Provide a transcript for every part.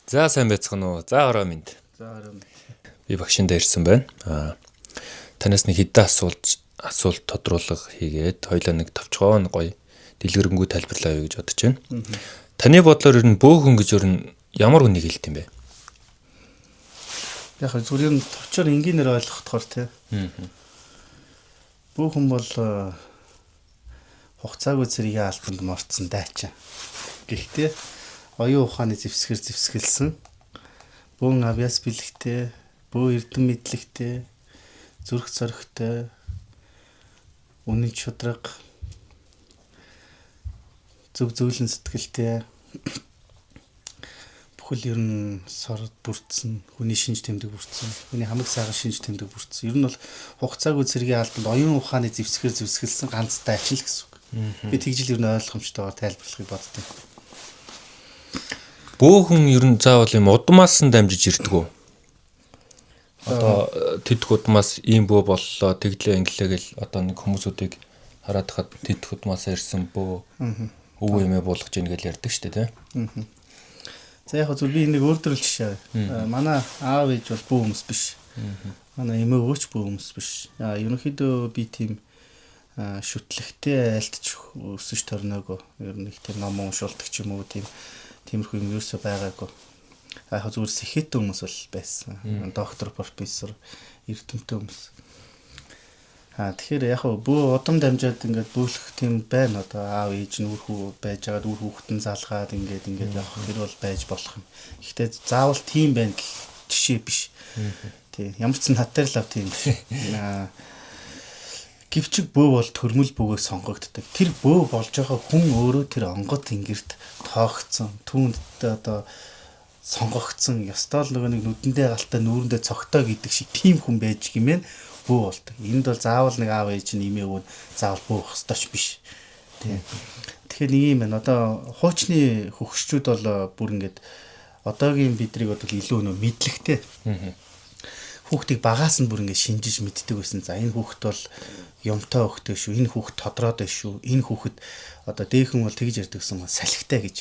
За сайн байцгаана уу. За ороо минь. За харин Би багшиндаа ирсэн байна. Танаас нэг хэдэн асуулт тодруулга хийгээд хоёлаа нэг товчгоон гоё дэлгэрэнгүй тайлбарлаа юу гэж бодож байна. Таны бодлоор ер нь бөөхөн гэж ер нь ямар хүнийг хэлт юм бэ? яг зүгээр нь товчоор энгийнээр ойлгохдохоор тий. Бөөхөн бол хугацаагүй цэргийн албанд морцсон дайчаа. Гэхдээ оюун ухааны зэвсгэлсэн бөөн авьяас бэлэгтэй, бөө эрдэм мэдлэгтэй, зүрх зоригтой, үнэн шударга, зөв зөвлөн сэтгэлтэй бүхэл ер нь сорд бүрдсэн, хүний шинж тэмдэг бүрдсэн, хүний хамаг сайхан шинж тэмдэг бүрдсэн. Ер нь бол хугацаагүй цэргийн албанд оюун ухааны зэвсгэлсэн ганц дайч л гэсэн үг. Би тэгжил ер нь ойлгомжтойгоор тайлбарлахыг боддог. Бөөхөн ер нь заавал юм удмаас нь дамжиж ирдэг үү? Одоо тэдх удмаас ийм бөө боллоо, тэглээ инглээ гэл одоо нэг хүмүүсүүдийг хараад хахад тэдх удмаас ирсэн бөө өвөө эмээ болгож ийн гэж ярьдаг шүү дээ, тий? За яг зөв би нэг өөртөө жишээ. Манай аав ээж бол бөө хүмүүс биш. Манай эмээ өвч бөө хүмүүс биш. Ерөнхийдөө би тийм шүтлэгтэй айлтж өсөж торноогүй. Ер нь их тийм ном уншуулдаг ч юм уу тиймэрхүү юм ерөөсөө байгаагүй. Яг зүгээр сэхэтэн хүмүүс бол байсан. Доктор, профессор, эрдэмтэн хүмүүс. Тэгэхээр яг бөө удам дамжаад ингээд бөөлөх тийм байна. Одоо аав ээж нь үр хүү байж байгаад үр хүүхдэн залгаад ингээд явах тэр бол байж болох юм. Гэхдээ заавал тийм байна гэх жишээ биш. Тийм ямар ч надтай л ав тийм биш. Гэвчиг бөө бол төрмөл бөгөөс сонгогддог. Тэр бөө болж байгаа хүн өөрөө тэр онгод ингэрт тоогцсон, түүндээ одоо сонгогдсон, ёстой л нэг нүдэндээ галтай нүүрэндээ цогтоо гэдэг шиг тийм хүн байж гимээр бөө болдог. Энд бол заавал нэг аав ээж нь имээ өвн заавал бөө болох ёстой ч биш. Тийм. Тэгэхээр нэг юм байна. Одоо хуучны хөгшчүүд бол бүр ингээд одоогийн бидрийг бол илүү нөө мэдлэгтэй. Хүүхдийг багаас нь бүр ингээд шинжиж мэддэг байсан. За энэ хүүхд бол юмтай хөхтэй шүү. Энэ хүүхд тодроод байна шүү. Энэ хүүхд одоо дээхэн бол тэгж ярьдаг гэсэн юм салхитай гэж.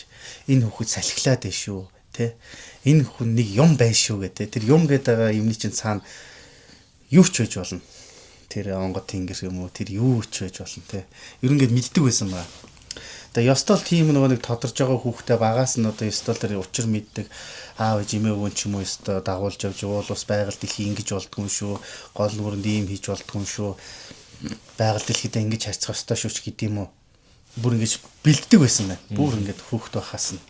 Энэ хүүхд салхилаад байна шүү, тэ. Энэ хүн нэг юм байна шүү гэдэг. Тэр юм гэдэг байгаа юмны чинь цаана юу ч байж болно. Тэр онгод тэнгэр юм уу? Тэр юу ч байж болно, тэ. Ер нь ингээд мэддэг байсан ба. Тэгээ ёстол тийм нэг тодорж байгаа хүүхдээ багаас нь одоо ёстол тэр учир мэддэг аав ээж эмээ өвөн ч юм уу ёстой дагуулж явж уул ус байгаль дэлхий ингэж болдгоо шүү. Гол нүрэнд ийм хийж болдгоо шүү. Байгаль дэлхийдээ ингэж харьцах ёстой шүү ч гэдэм үү. Бүр ингэж бэлддэг байсан байна. Бүр ингэж хүүхд байхаас нь.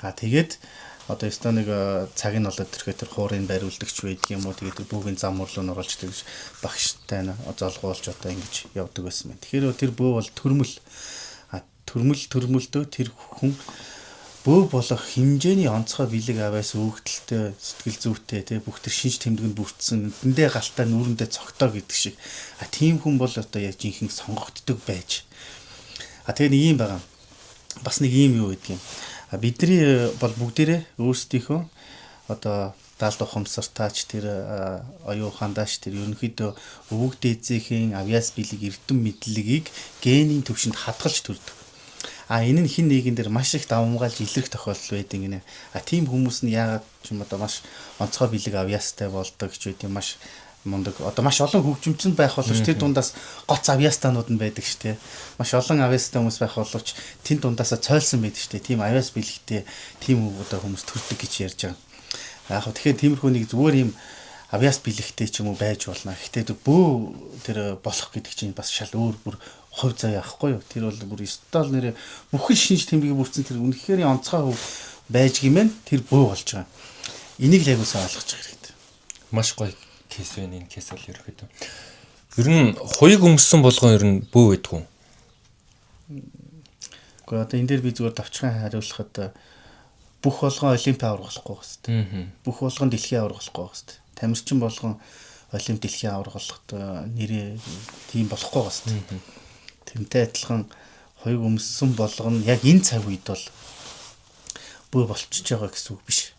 Тэгээд одоо ёстой нэг цаг нь болоод тэрхээ тэр хуурын бариулдагч байдаг юм уу. Тэгээд бүүгийн зам мөрлөө нь оруулж тэгж багштай золгуулж одоо ингэж явдаг байсан байна. Тэгэхээр тэр бөө бол төрмөлдөө тэр хүн бөө болох хэмжээний онцгой бэлэг аваас өвгдөлтөй сэтгэл зүйтэй тий бүх тэр шинж тэмдэгнд бүрдсэн эндээ галтаа нүүрэндээ цогтоо гэдэг шиг тийм хүн бол одоо яг жинхэнэ сонгогддог байж. Тэгээ нэг юм байгаа. Бас нэг юм юу гэдэг юм. Бидний бол бүгдээрээ өөрсдийнхөө одоо даалд ухамсартаач тэр оюун ухаандаач тэр ерөнхийдөө өвөг дээдсийн авьяас бэлэг эрдэм мэдлэгийг генийн төвшөнд хадгалж төрдөг. Энэ нь хин нэгэн дээр маш их давмгаалж илэрх тохиолдол байдаг гинэ. Тийм хүмүүс нь яагаад ч юм одоо маш онцгой бэлэг авьяастай болдог ч үгүй маш мундаг. Одоо маш олон хөгжимчин байх боловч тэр дундаас гоц авьяастаанууд нь байдаг шүү дээ. Маш олон авьяастай хүмүүс байх боловч тэн дундаасаа цойлсон байдаг шүү дээ. Тийм авьяас бэлэгтэй тийм одоо хүмүүс төрдөг гэж ярьж байгаа. Тэгэхээр тиймэрхүү нэг зүгээр юм авьяас бэлэгтэй ч юм уу байж болно. Гэхдээ бөө тэр болох гэдэг чинь бас шал өөр бүр хувь заяа ахгүй юу. Тэр бол бүр стол нэрээ бүхэл шинж тэмдгийг бүрдсэн тэр үнэхээр онцгой байж гимэн тэр бөө болж байгаа. Энийг л ягуусаа ойлгож хэрэгтэй. Маш гоё кейс байна энэ кейс бол ерөөхдөө. Ер нь хуйг өмссөн болгон ер нь бөө байдгүй. Гэхдээ одоо энэ дээр би зүгээр давчхан хариулахад бүх болгон олимпиад аврагахгүй хэвээр. Бүх болгон дэлхийн аврагахгүй хэвээр. Тамирчин болгон олимп дэлхийн аврагалахад нэрээ тийм болохгүй хэвээр. Тэмтэй адилхан хоёуг өмссөн болгоно яг энэ цаг үед бол бөө болчихж байгаа гэсэн үг биш.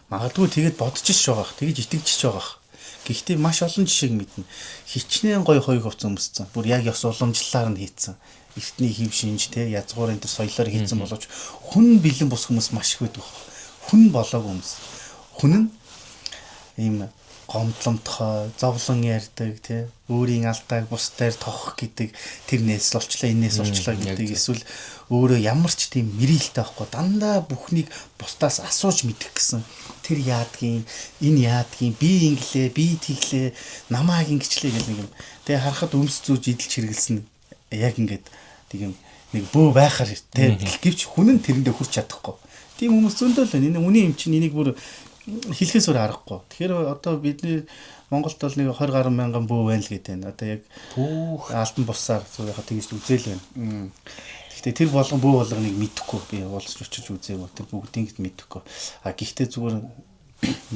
Магадгүй тэгээд бодож ш байгаах, тэгж итгэж байгаах. Гэхдээ маш олон жишээг мэднэ. Хичнээн гоё хоёуг хувц өмссөн. Бүр яг ёс уламжлалаар нь хийцэн. Эртний хэв шинж те язгуурын тэр соёлоор хийцэн боловч хүн бэлэн бус хүмүүс маш их байдаг. Хүн болоог хүмүүс. хүн нь ийм гомдломтгой, зовлон ярьдаг тий өөрийн алдааг бусдаар тоохох гэдэг тэрнээс олчлаа энээс олчлаа гэдэг эсвэл өөрөө ямар ч тийм мэрэлтэй байхгүй дандаа бүхнийг бусдаас асууж мэдэх гэсэн тэр яадгийн энэ яадгийн би инглээ би тийглээ намааг ингэчлээ гэх нэг юм тэгээ харахад өмс зүүж идэлж хэрэгэлсэн яг ингээд тийм нэг бөө байхаар тий гэвч хүн нь тэрэндээ хүрч чадахгүй тийм хүмүүс зөндөл байна энэ үний юм чинь энийг бүр хэлхээс өөр аргагүй. Тэгэхээр одоо бидний Монголд бол нэг 20 гаруй мянган бөө байна л гэдэг байна. Одоо яг алтан бусаар яг тэгж үзээл байна. Гэхдээ тэр болгон бөө болгоныг мэдэхгүй би уулзч очиж үзээгүй. Тэр бүгдийг мэдэхгүй. А гэхдээ зүгээр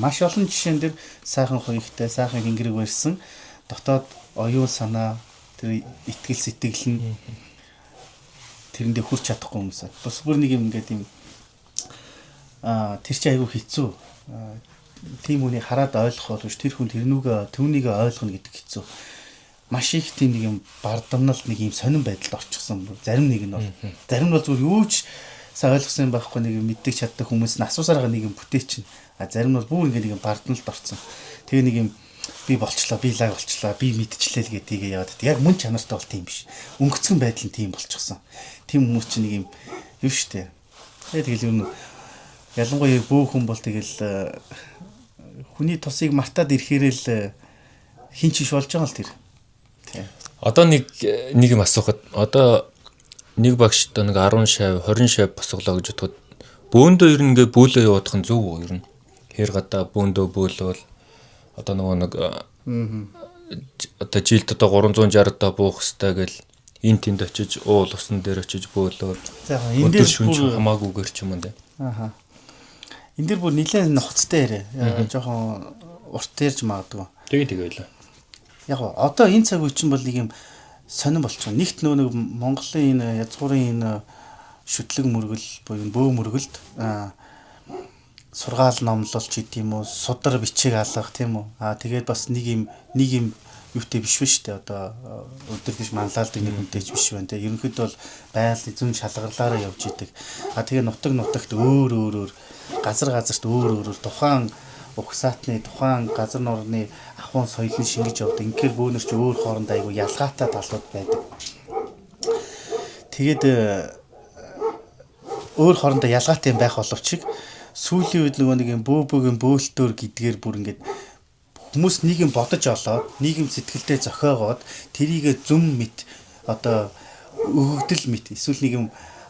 маш олон жишээн дээр сайхан хоёртой, сайхан гингэрэг барьсан дотоод оюун санаа тэр итгэл сэтгэл нь тэрэндээ хүрч чадахгүй хүмүүс. Бас бүр нэг юм ингээд юм тэр чинь айгүй хэцүү. Тийм үнийг хараад ойлгох боловч тэр хүн түүнийг ойлгоно гэдэг хэцүү. Маш их тийм нэг юм бардамналт нэг юм сонирн байдалд орчихсон. Зарим нэг нь бол зарим нь бол зүгээр юу ч сайн ойлгосон юм байхгүй нэг мэддэг чаддаг хүмүүс нь асуусараа нэг юм бүтээчин. А зарим нь бол бүр ингэ нэг юм бардамналт орсон. Тэгээ нэг юм би болчлоо, би лаг болчлоо, би мэдчихлээ л гэдгийг яваад. Яг мөн чанартай бол тийм биш. Өнгөцгөн байдал нь тийм болчихсон. Тийм хүмүүс чинь нэг юм юу штэ. Тэгэл юм ялангуяа бөө хүн бол тэгэл хүний тусыг мартаад ирэхээрэл хин чиш болж байгаа л тэр. Одоо нэг юм асуухад одоо нэг багш одоо нэг 10 шав 20 шав босголоо гэж бодоход бөөндөө ер нь ингээ бөөлөө явуудах нь зөв үү ер нь? Хэр гадаа бөөндөө бөөлөөл одоо нөгөө нэг одоо жилд одоо 360 та буух хэвээр гэл энэ тэнд очиж уул усан дээр очиж бөөлөөл. За энэ дээр шүнж хамаагүйгээр ч юм уу. Ааха. Энд дэр бүр нилээн нухацтай яриа. Жохон урт ярьж магадгүй. Тэгээ байлаа. Яг одоо энэ цаг үе чинь бол нэг юм сонирн болчихно. Нэгт нэг Монголын энэ язгуурын энэ шүтлэг мөргөл буюу бөө мөргөлд сургаал номлолч гэдэм үү, судар бичиг алгах тийм үү. Тэгээд бас нэг юм юутэй биш вэ штэ одоо өдөртөж манлайлдаг нэг хүнтэй ч биш байна те. Ерөнхийдөө бол байгаль зүүн шалгарлаараа явж идэг. Тэгээ нутагт өөр газарт өөр тухайн угсаатны тухайн газар нурны ахуйн соёлын шингэж явдаг. Инхээр бөөнөр ч өөр хоорондоо айгу ялгаатай талууд байдаг. Тэгээд өөр хоорондоо ялгаатай байх боловч сүүлийн үед нөгөө нэг юм бөөгийн бөөлтөөр гэдгээр бүр ингээд хүмүүс нэг юм бодож олоод, нэг юм сэтгэлдээ зохиогоод тэрийгэ зүм мэт одоо өгөгдөл мэт эсвэл нэг юм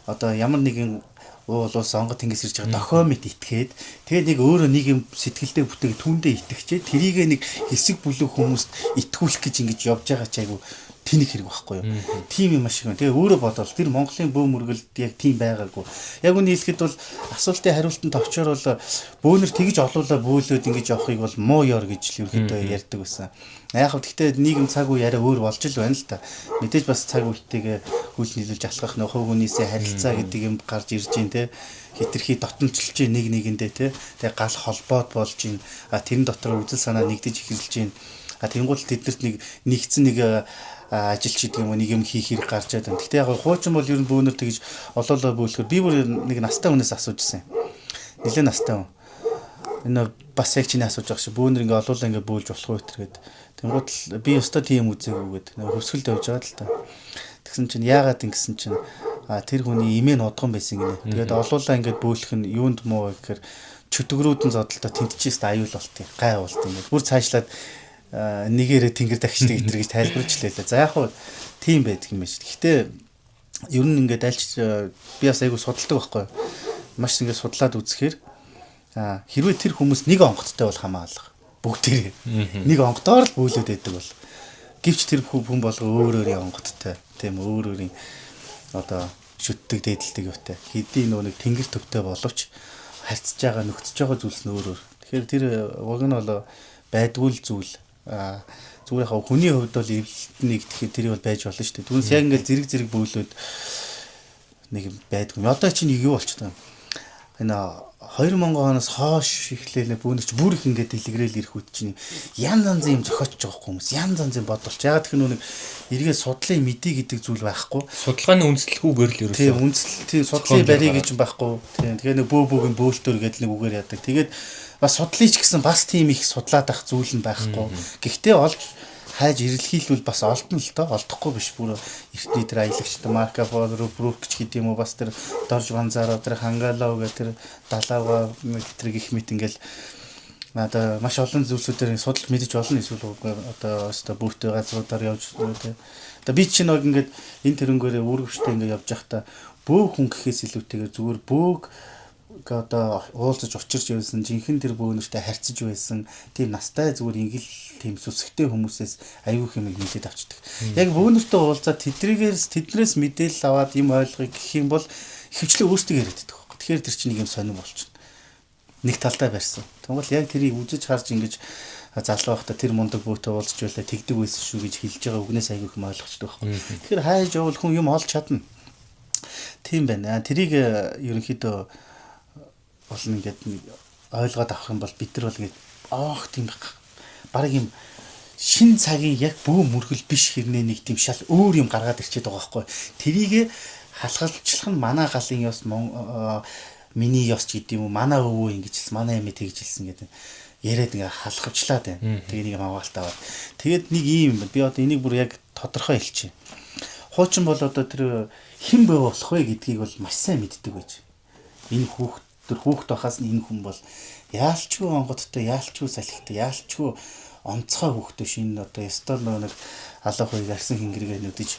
одоо ямар нэгэн уулуус онгод тэнгис ирж байгаа дохио мэт итгээд тэгээ нэг өөрөө нэг юм сэтгэлдээ бүтээг түүндээ итгэжээ тэрийгэ нэг хэсэг бүлэг хүмүүст итгүүлэх гэж ингэж явж байгаа ч айгу тэнэг хэрэг байхгүй юу. Тийм юм ашиг. Тэгээ өөрөө бодвол тэр Монголын бөө мөргөлд яг тийм байгаагүй. Яг үний хэлэхэд бол асуултын хариултанд товчоор бол бөөнөр тэгж олуулаа бөөлөөд ингэж явахыг бол муу ёр гэж л ерөөдөө ярьдаг байсан. Яг хав гэхдээ нийгэм цаг үе арай өөр болж л байна л та. Мэдээж бас цаг үетэйгээ хүл нийлүүлж алхах нөхөө хүнийсээ харилцаа гэдэг юм гарч ирж байна те. Хитрхи дотнолцолж чинь нэг нэгэндээ те. Тэгээ гал холбоод болж байна. Тэрэн дотор үзэл санаа нэгдэж эхэлж байна. Тэнгуул тэднэрт нэгцэн нэг ажилч гэдэг юм уу нэг юм хийх хэрэг гарч байгаа. Гэхдээ яг хуучин бол ер нь бөөнөр тэгж олоолоо бөөлөхөр би бүр нэг настай хүнээс асуужсэн. Нилээ настай хүн. Энэ бас яг чиний асууж байгаа шиг бөөнөр ингээ олоолаа ингээ бөөлж болох уу гэтэрэгэд. Тэнгуут би өстой тийм үзээгүйгээд хөвсгөлд явж байгаа л та. Тэгсэн чинь яагаад ингэсэн чинь тэр хүний имээ нь удган байсан гинэ. Тэгээд олоолаа ингээ бөөлөх нь юунд муу гэхээр чөтгөрүүдэн зодолтой тэнтчээс аюул болтыг гай болт ингээ. Бүр цаашлаад нэгээрээ тэнгэр дахичдаг гэж тайлбарч лээ. За яг хуу тийм байдаг юм байна шүү. Гэхдээ ер нь ингээд альч би бас айгу судалдаг байхгүй. Маш ингээд судлаад үзэхээр хэрвээ тэр хүмүүс нэг онгодтой бол хамаалах. Бүгдээрээ нэг онгодоор л бөөлөд байдаг бол. Гэвч тэр хүн болго өөрөөрийн онгодтой. Тийм өөрөөрийн одоо шүтдэг дээдэлдэг юутай. Хэдийн нөө нэг тэнгэр төвтэй боловч харьцаж байгаа нөхцөж байгаа зүйлс нь өөрөөр. Тэгэхээр тэр уг нь бол байдгүй л зүйл. Зүгээр хаа хүний хувьд бол эвлэлтнийг тэгэхээр тэр бол байж болно шүү дээ. Түүнээс яг ингээд зэрэг бөөлөөд нэг байдгүй. Одоо чинь юу болчихсон. энэ 2000 оноос хойш ихлээл бүүнэрч бүр их ингээд дэлгрээл ирэх үед чинь янз янзын юм зохиож байгаа хүмүүс янз янзын бодолч ягаад гэх нэг эргээ судлын мэдээ гэдэг зүйл байхгүй судалгааны үндэслэхүүгээр л ерөөсөө тийм үндэслэл судлын барий гэж байхгүй тийм тэгээ нэг бөөгийн бөөлтөр гэдэг нэг үгээр яадаг тэгээд бас судлыч гэсэн бас тийм их судлаад ах зүйл нь байхгүй гэхдээ олж хайж ирэлхийлвэл бас олдно л доо олдохгүй биш бүр эртний тэр аялагчтай Марко Поло Брукч гэдэг юм уу бас тэр Дорж Ванзаро тэр Хангалоо гэх тэр Далава тэр гих мэт ингээл одоо маш олон зүйлсүүдээр судалж мэдэж олон эсвэл одоо өстой бүртээ газруудаар явж тэ одоо би чинь нэг ингээд энэ тэрнгээрээ үүргэвчтэй ингээд явж байхдаа бөөх хүн гэхээс илүүтэйгээр зүгээр бөөг одоо уулзаж очирч байсан жинхэнэ тэр бөөнөртэй харьцаж байсан тийм настай зүгээр ингээл тийм сүсгтэй хүмүүсээс аюух юм мэдээд авчдаг. Яг бөөнөртэй уулзаад тэднээс мэдээлэл аваад юм ойлгоё гэх юм бол ихэвчлэн өөртөө яриад байдаг байхгүй. Тэгэхээр тэр чинь нэг юм сонирм болчихно. Нэг талдаа барьсан. Тэгвэл яг тэрийг үзэж харж ингэж залуу байхдаа тэр мундаг бөөтэй уулзж байлаа тэгдэг байсан шүү гэж хэлж байгаа үгнээс аюух юм ойлгочтой байхгүй. Тэгэхээр хайж явал хүн юм олж чадна. Тийм байна. Тэрийг ерөнхийдөө болно ингээд ойлгоод авах юм бол бид нар бол ингээд тийм бараг юм шин цагийн яг бөө мөргөл биш хэрнээ нэг тийм шал өөр юм гаргаад ирчээд байгаа байхгүй. Тэрийг халахалчлах нь манай галын ёс миний ёс гэдэг юм уу манай өвөө ингэж хэлсэн манай эмээ тэгж хэлсэн гэдэг яриад ингээ халахвчлаад байна. Тэгээ нэг аваалт аваад. Тэгээд нэг ийм би одоо энийг бүр яг тодорхой хэлчихье. Хуучин бол одоо тэр хэн бай болох вэ гэдгийг бол маш сайн мэддэг байж. Энэ хүүхд байхаас нь энэ хүн бол яалчгүй онгодтой, яалчгүй салхитай, яалчгүй онцгой хүүхдөө шинэ одоо ёстол нэг алах хоёрыг арсан хингэргээ нүдэж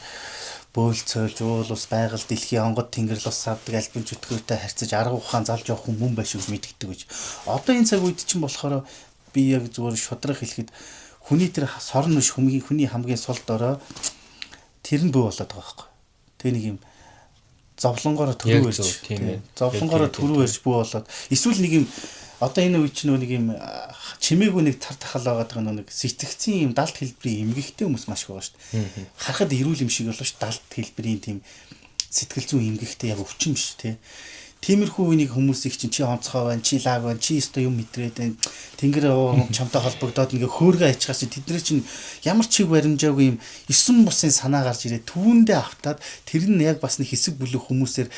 бөөл цойлж уул ус байгаль дэлхийн онгод тэнгэрл ус савдаг альбин чөтгөртэй харьцаж арга ухаан залж явах хүн байх шиг мэддэг гэж. Одоо энэ цаг үед чинь болохоор би яг зүгээр шудрах хэлэхэд хүний тэр сорн биш хүний хамгийн сул дорой тэр нь бөө болоод байгаа байхгүй. Тэгээ нэг юм зовлонгоор төрөө ирж тийм зовлонгоор төрөө ирж бүү болоод эсвэл нэг юм одоо энэ үе чинь нэг юм чимээгүй нэг тар тахал байгаа нэг сэтгцэн юм далд хэлбэрийн эмгэгтэй хүмүүс маш их байгаа шүү дээ. Харахад эрүүл юм шиг болоо ш далд хэлбэрийн тийм сэтгэл зүйн эмгэгтэй яг өвчин биш тий. Тиймэрхүү үнийг хүмүүсийг чинь чи онцгой байна, чи лаг байна, чи өстө юм мэдрээд байна. Тэнгэр чамтай холбогдоод ингээ хөөргө ачхаар чи тэдний чинь ямар ч чиг баримжаагүй юм 9 бусын санаа гарч ирээд түүндээ автаад тэр нь яг бас нэг хэсэг бүлэг хүмүүсээр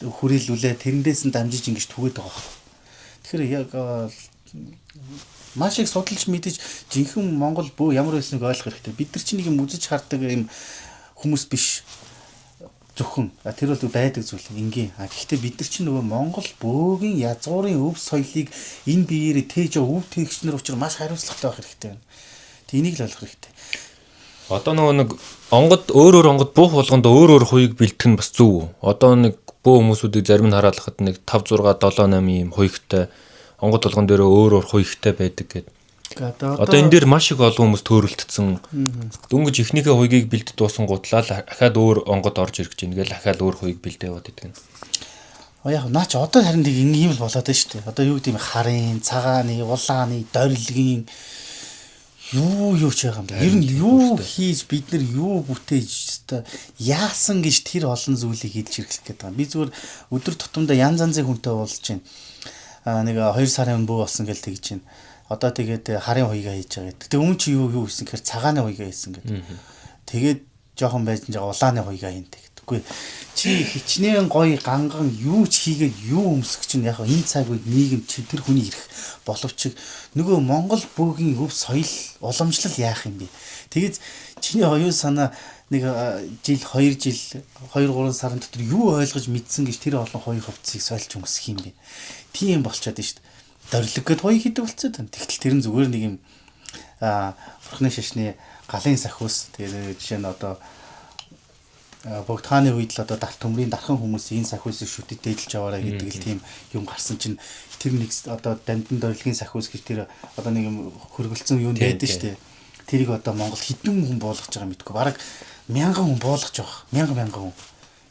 хүрээлүүлээ тэрнээс нь дамжиж ингэж түгээд байгаа. Тэгэхээр яг маш их судалж мэдэж жинхэнэ Монгол бөө ямар байсныг ойлгох хэрэгтэй. Бид нар чинь нэг юм үзэж хардаг юм хүмүүс биш. Зөвхөн тэр бол байдаг зүйл ингийн. Гэхдээ бид нар чинь нөгөө Монгол бөөгийн язгуурын өв соёлыг энэ биеэрээ тээж өв тээгчнэр учраас маш хариуцлагатай байх хэрэгтэй байна. Тэнийг л ойлгох хэрэгтэй. Одоо нөгөө нэг өөр онгод буух болгонд өөр хуйг бэлтгэх нь бас зөв. Одоо нэг бөө хүмүүсүүдийг зарим нь хараалахад нэг 5 6 7 8 юм хуйгтай онгод болгон дээр өөр хуйгтай байдаг гэдэг. Одоо энэ дээр маш их олон хүмүүс төөрөлдсөн. Дөнгөж ихнийхээ хуйгийг бэлдэж дуусан гутлаа дахиад өөр онгод орж ирэх гэж ингээл дахиад өөр хуйг бэлдээ яваад идэг. Яг наач одоо харин нэг ийм л болоод байна шүү дээ. Одоо юу гэдэг юм харын, цагааны, улааны, дорилгийн юу ч байгаа юм да. Ер нь юу хийж бид нар юу бүтээж та яасан гэж тэр олон зүйлийг хэлж ирэхлэх гээд байгаа. Би зүгээр өдөр тутамдаа янз янзын хүнтэй уулзж байна. Нэг 2 сарын бөө болсон гэж тэгж байна. Одоо тэгээд харын хуйгаа хийж байгаа гэдэг. Тэг өмнө чи юу хийсэн гэхээр цагааны хуйгаа хийсэн гэдэг. Тэгээд жоохон байж улааны хуйгаа хийн тэгдэггүй. Чи хичнээн гоё ганган юу ч хийгээд юу өмсөх чинь яг энэ цаг үед нийгэм чи тэр хүний ирэх боловч нөгөө Монгол бөөгийн өв соёл уламжлал яах юм бэ? Тэгээд чиний оюун санаа нэг жил 2 жил 2 3 сарын дотор юу ойлгож мэдсэн гэж тэр олон хоёр хувцсыг сольж өмсөх юм бэ? Тийм болчиход байна шүү дээ. Дорилог гэд хоёр хийдэг болцоод байна. Тэгтэл тэр нь зүгээр нэг юм бурхны шашны галын сахиус тэгээд жишээ нь одоо богдхааны үед л одоо дарт төмрийн дархан хүмүүс энэ сахиусыг шүтэд дээдлж аваарай гэдэг л тийм юм гарсан чинь тэр нэг одоо дамдын дорилгийн сахиус гэж тэр одоо нэг юм хөргөлцөн юм байдаг шүү дээ. Тэрийг одоо Монгол хэдэн хүн буулгаж байгаа мэдгүй. Бараг 1000 хүн буулгаж байгаа. 1000 хүн.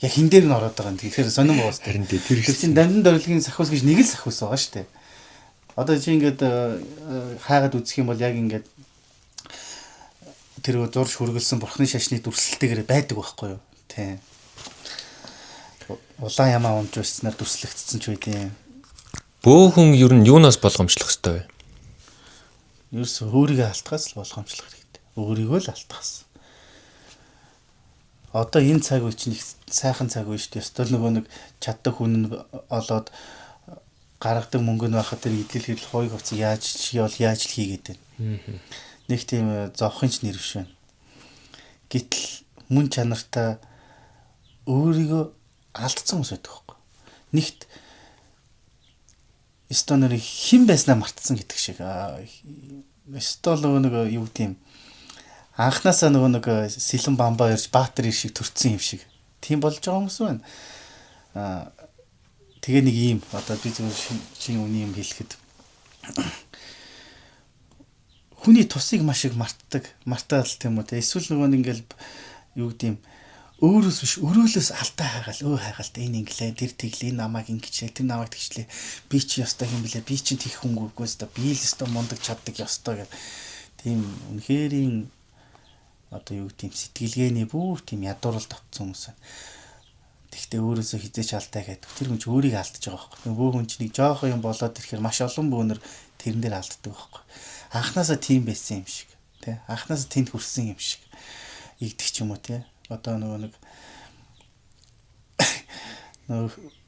Яг хин дээр нь ороод байгаа юм. Тэгэхээр сонирн боос тэр чинь дамдын дорилгийн сахиус гэж нэг л сахиус байгаа шүү дээ. Одоо чи ингээд хаагаад үзэх юм бол яг ингээд тэр зурж хөргөлсөн бурхны шашны дүрслэлтэйгээр байдаг байхгүй юу? Тийм. Улаан ямаа унж байснаар дүрслэгдсэн ч үгүй. Бөө хүн ер нь юунаас болгоомжлох ёстой вэ? Ерөөс өөрийгөө алдахаас л болгоомжлох хэрэгтэй. Өөрийгөө л алдахаас. Одоо энэ цаг үе чинь их сайхан цаг үе шүү дээ. Ёстой нөгөө нэг чаддаг хүн нь олоод гаргадаг мөнгө нь байхад тэр идэл хэрэл хойг хувцас яаж л хийгээд байна. Нэг тийм зовхын ч нэр биш байна. Гэтэл мөн чанартай өөрийгөө алдсан хүмүүс байдаг байхгүй. Нэгт стонер хэн байснаа мартсан гэдэг шиг. Стол нөгөө юу гэдэм анханасаа нөгөө сэлэн бамбаа ирж баатар ир шиг төрцсөн юм шиг. Тийм болж байгаа хүмүүс байна. Тэгээ нэг ийм одоо би зөв шинэ үний юм хэлэхэд хүний тусыг маш их мартаал тийм үү те. Эсвэл нөгөө нэг ингээл юу гэдэм өөрөөс биш өрөөлөөс алдаа хайгаал энэ инглээ тэр тэглээ намайг ингэчлээ тэр намайг тэгчлээ би чи ёстой юм блэ би чи тийх хүн үгөөс та би л ёстой мундаг чаддаг ёстой гэх тийм үнэхэрийн одоо юу гэдэм сэтгэлгээний бүр тийм ядуурл татсан хүмүүс байна. Тэгтээ өөрөөсөө хизээч алдаа гэдэг тэр хүн ч өөрийг алдаж байгаа байхгүй. Нөгөө хүн чинь нэг жоохоо юм болоод ирэхээр маш олон бөөнөр тэрэн дээр алддаг байхгүй. Анханасаа тийм байсан юм шиг тий анханасаа тэнд хүрсэн юм шиг ийгдэх ч юм уу тий. Одоо нөгөө нэг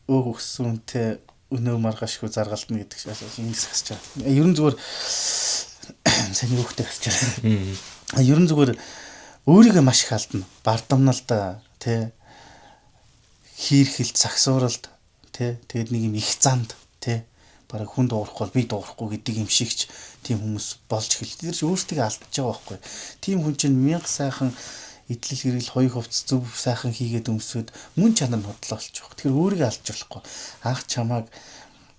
өг өсөнтэй өнөө маргашгүй заргалтна гэдэг шиг ингэж хасч байгаа. Ерөн зүгээр сайн хөөхтэй хасч байгаа. Ерөн зүгээр өөрийгөө маш их алдна. Бардамналда тий хийрхэлт сагсууралд тий тэгээд нэг юм их занд тий бараг хүн дуурахгүй би дуурахгүй гэдэг юм шигч тийм хүмүүс болж эхэлдэг. Тэр чинь өөртөө алдаж байгаа байхгүй. Тийм хүн чинь мянга сайхан идэл хэрэг хоёр хувцас зөв сайхан хийгээд өмсөд мөн чанар нь худлаа олчих. Тэгэхээр өөрийгөө алдаж болохгүй. Анх чамааг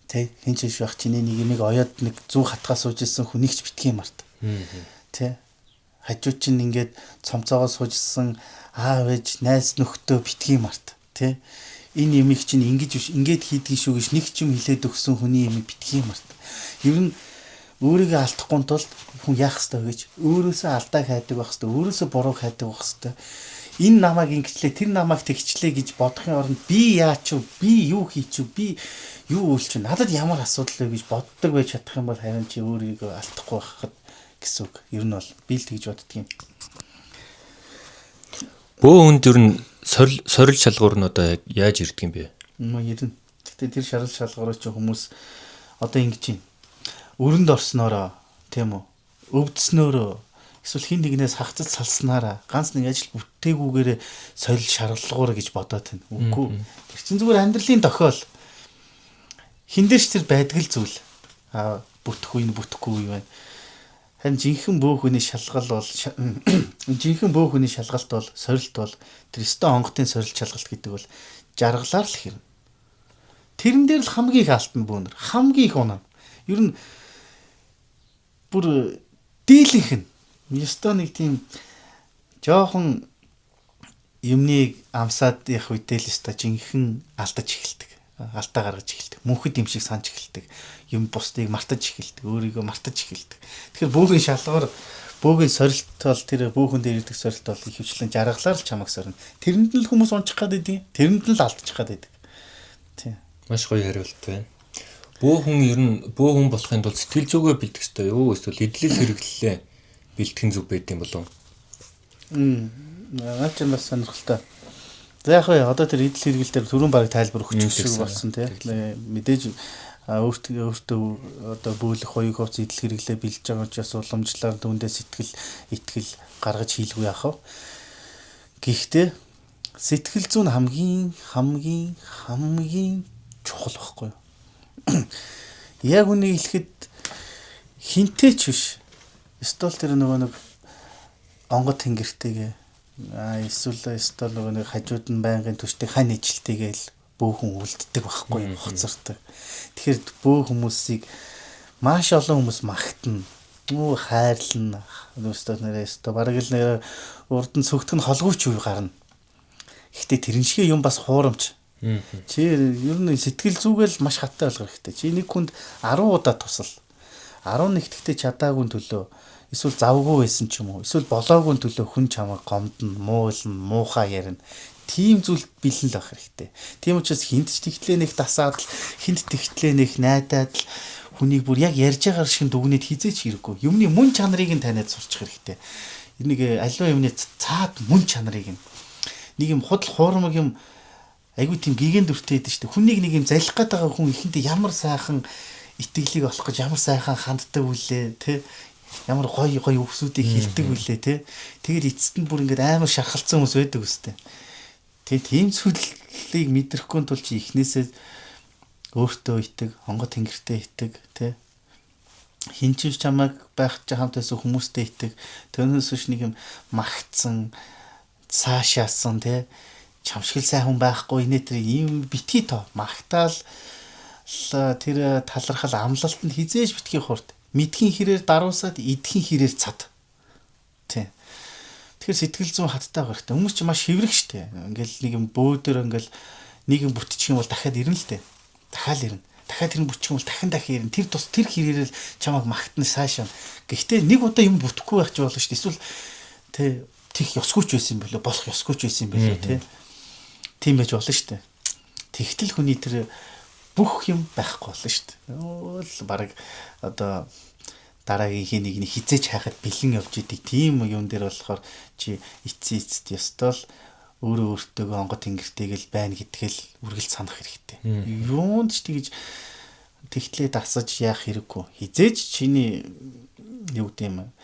тий хин ч байх чиний нэг оёод нэг 100 хатгаа сууж ирсэн хүнийг ч битгий март. Тий хажууд чинь ингээд цомцоогоо суужсэн аав ээж найз нөхдөө битгий март. Тий энэ юмыг чинь ингээд хийдгийг шүү гэж нэг ч юм хэлээд өгсөн хүний юмыг битгий март. Ер нь өөрийгөө алдахгүй тулд хүн яах ёстой гэж өөрөөсөө алдааг хайдаг байх ёстой, өөрөөсөө бурууг хайдаг байх ёстой. Энэ намайг ингэчлээ, тэр намайг тэгчлээ гэж бодохын оронд би яач вэ? Би юу хийч вэ? Би юу үйлч вэ? Надад ямар асуудал вэ гэж боддог байж чадах юм бол харин чи өөрийгөө алдахгүй байхад гэсэн үг. Ер нь бол би л тэгж боддөг юм. Бөө хүнд ер нь сорил шалгуур нь одоо яаж ирдэг юм бэ? Ер нь. Гэтэ тэр сорил шалгуураа чи хүмүүс одоо ингэж юм. Өрөнд орснороо тийм үү өвдснөөрөө эсвэл хин нэгнээс хагцад салснараа ганц нэг ажил бүтээгүүгээрээ сорил шаргалгуур гэж бодоод байна. Үгүй. Тэр чинь зүгээр амьдралын тохиол. Хиндэрч тэр байдаг л зүйл. Бүтэхгүй нь бүтэхгүй юм байна. Харин жинхэнэ бөө хүний шалгал бол жинхэнэ бөө хүний шалгалт бол сорилт бол тэр өстө онготын сорилт шалгалт гэдэг бол жаргалаар л хэрнэ. Тэрэн дээр л хамгийн их алтан бөөнөр хамгийн их унаа. Ер нь бүр дийлэнх нь ёстой нэг тийм жоохон юмныг амсаад явах үедээ л ёстой жинхэнэ алдаж эхэлдэг. Алдаа гаргаж эхэлдэг. Мөнхөд юм шиг санаж эхэлдэг. Юм бусдыг мартаж эхэлдэг. Өөрийгөө мартаж эхэлдэг. Тэгэхээр бөөгийн шалгуур, бөөгийн сорилт бол тэр бөөхөн дээр ирдэг сорилт бол их хвчлэн жаргалаар л чамаг сорно. Тэрэнд нь л хүмүүс унчих гад идэв. Тэрэнд нь л алдчих гад идэв. Тийм. Маш гоё хариулт байна. Бөө хүн ер нь бөө хүн болохын тулд сэтгэл зүгөө бэлдэх ёстой юу? Эсвэл эдлэл хэрэглэлээ бэлтгэн зүг байд юм болов? Наач юм бас сонирхолтой. За яг хөө одоо тэр эдэл хэрэгэл дээр түрүүн бараг тайлбар өгч шиг болсон тийм. Мэдээж өөртөө одоо бөөлөх хоёуг хувц эдэл хэрэглээ бэлж байгаа учраас уламжлаар түүндээ сэтгэл итгэл гаргаж хийлгүй яах вэ? Гэхдээ сэтгэл зүйн хамгийн чухал байхгүй юу? Яг үнийг хэлэхэд хинтээ ч биш. Эсвэл тэр нөгөө нэг онгод тэнгэртэйгээ эсвэл нөгөө нэг хажууд нь байнгын төштэй хань ижилтэйгээл бөөхөн үлддэг байхгүй юу? Хоцортой. Тэгэхээр бөө хүмүүсийг маш олон хүмүүс магтана. Хайрлна. Өөрөөсөө нэрээ бараг л нэр урд нь сүгдэх нь холгүйч үе гарна. Гэхдээ тэрэн шиг юм бас хуурамч. Чи ер нь сэтгэл зүгээл маш хаттай ойлгох хэрэгтэй. Чи нэг хүнд 10 удаа тусал. 11 тэгтээ чадаагүй төлөө эсвэл завгүй байсан ч юм уу. Эсвэл болоогүй төлөө хүн чамайг гомдно, муулна, муухай ярина. тийм зүйл бэлэн л байх хэрэгтэй. Тийм учраас хинт ч тэгтлээ нэг дасаад л хинт тэгтлээ нэг найдаад л хүнийг бүр яг ярьж байгаа шиг дүгнээд хизээч хэрэггүй. Юмны мөн чанарыг нь таниад сурчих хэрэгтэй. Энийг аливаа юмны цаад мөн чанарыг нэг юм худал хуурмаг юм айгүй тийм гигэн дүртэй байдаг шүү дээ. Хүнийг нэг юм залих гээд байгаа хүн ихэндээ ямар сайхан итгэлийг олох гэж ямар сайхан ханддаг үлээ тэ ямар гоё үгсүүдийг хэлдэг үлээ тэ. Тэгээд эцэст нь бүр ингээд амар шархалцсан хүмүүс байдаг үстэй. Тэгээд тийм зүйлийг мэдрэхгүй тул чи ихнээсээ өөртөө итэг, онгод тэнгэртэй итэг тэ. Хинчвч чамайг байх ч хамтайсан хүмүүстэй итэг. Түүнээс биш нэг юм магтсан, цаашаасан тэ. Чамшигл сайн хүн байхгүй инээ тэр ийм битгий тоо магтаал тэр талархал амлалт нь хизээж битгий хурд мэдхийн хэрээр даруусаад идхийн хэрээр цад тий. Тэгэхээр сэтгэл зүйн хаттай байх хэрэгтэй. Хүмүүс ч маш хэврэх штэ. Ингээл нэг юм бөөдөр ингээл нэг юм бүтчих юм бол дахиад ирнэ л дээ. Дахиад ирнэ. Дахиад тэр бүтчих юм бол дахин ирнэ. Тэр тус тэр хэрээрэл чамайг магтна сайшаа. Гэхдээ нэг удаа юм бүтэхгүй байх ч болно штэ. Эсвэл тий тих ёсгүйч байсан юм болоо болох ёсгүйч байсан юм болоо тий. Тийм байж болно шүү дээ. Тэгтэл хүний тэр бүх юм байхгүй болно шүү дээ. Өөл баг одоо дараагийн нэг хизээч хайхад бэлэн явж идэг тийм юм дээр болохоор чи эцэст ёстой л өөрөө өөртөө онгод тэнгэртэйгэл байна гэдгээл үргэлж санах хэрэгтэй. Юунд ч тэгж тэгтлээ дасаж яах хэрэггүй. Хизээч чиний юу гэдэг юм